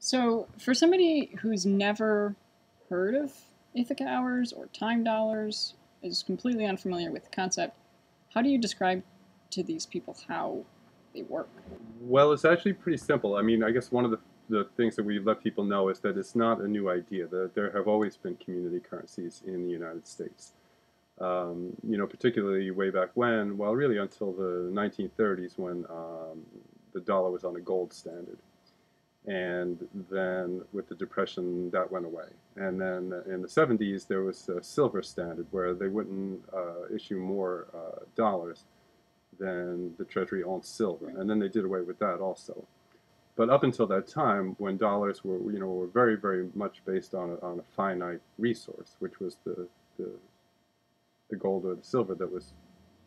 So, for somebody who's never heard of Ithaca hours or time dollars, is completely unfamiliar with the concept, how do you describe to these people how they work? Well, it's actually pretty simple. I mean, I guess one of the things that we let people know is that it's not a new idea. There have always been community currencies in the United States. Particularly way back when, well, really until the 1930s when the dollar was on a gold standard. And then with the Depression, that went away. And then in the 70s, there was a silver standard where they wouldn't issue more dollars than the Treasury owned silver. And then they did away with that also. But up until that time, when dollars were very, very much based on a finite resource, which was the, the gold or the silver that was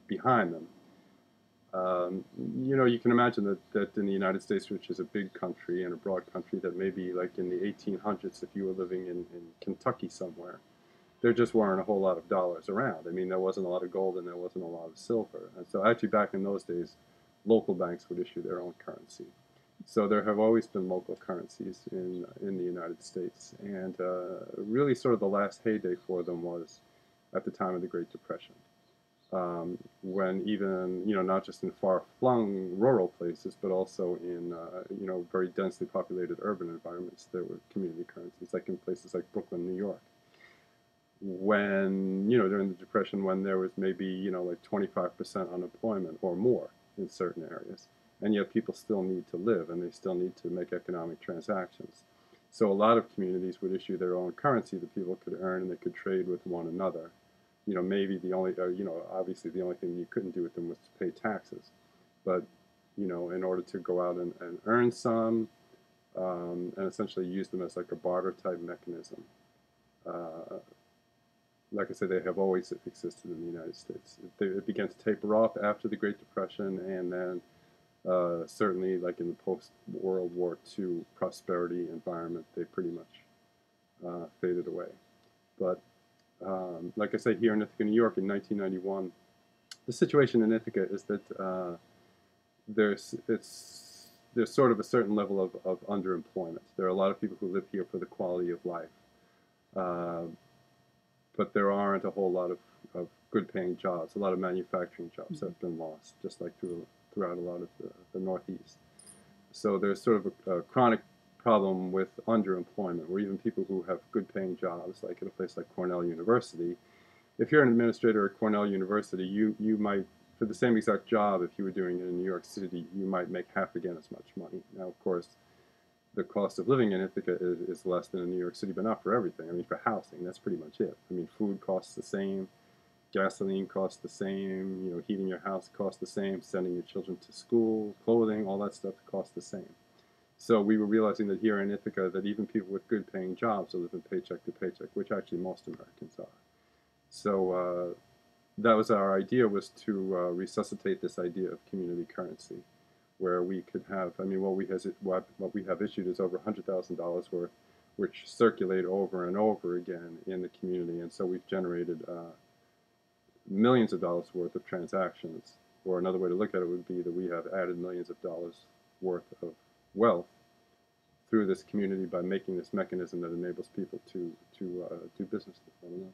behind them. Um, you can imagine that in the United States, which is a big country and a broad country, that maybe like in the 1800s, if you were living in Kentucky somewhere, there just weren't a whole lot of dollars around. I mean, there wasn't a lot of gold and there wasn't a lot of silver. And so actually back in those days, local banks would issue their own currency. So there have always been local currencies in the United States. And really sort of the last heyday for them was at the time of the Great Depression. When even, not just in far-flung rural places, but also in, very densely populated urban environments, there were community currencies, like in places like Brooklyn, New York. When, during the Depression, when there was maybe, like 25% unemployment or more in certain areas, and yet people still need to live and they still need to make economic transactions. So a lot of communities would issue their own currency that people could earn and they could trade with one another. Maybe the only, obviously the only thing you couldn't do with them was to pay taxes. But, in order to go out and earn some and essentially use them as like a barter type mechanism. Uh, like I said, they have always existed in the United States. It began to taper off after the Great Depression, and then certainly like in the post-World War II prosperity environment, they pretty much faded away. But like I said, here in Ithaca, New York in 1991, the situation in Ithaca is that there's sort of a certain level of underemployment. There are a lot of people who live here for the quality of life, uh, but there aren't a whole lot of good-paying jobs. A lot of manufacturing jobs have been lost, just like throughout a lot of the Northeast. So there's sort of a chronic problem with underemployment, where even people who have good-paying jobs, like at a place like Cornell University, if you're an administrator at Cornell University, you might, for the same exact job, if you were doing it in New York City, you might make half again as much money. Now, of course, the cost of living in Ithaca is less than in New York City, but not for everything. I mean, for housing, that's pretty much it. I mean, food costs the same, gasoline costs the same, heating your house costs the same, sending your children to school, clothing, all that stuff costs the same. So we were realizing that here in Ithaca, that even people with good paying jobs are living paycheck to paycheck, which actually most Americans are. So that was our idea, was to resuscitate this idea of community currency, where we could have, I mean, what we have issued is over $100,000 worth, which circulate over and over again in the community. And so we've generated millions of dollars worth of transactions. Or another way to look at it would be that we have added millions of dollars worth of wealth through this community by making this mechanism that enables people to do business with one another.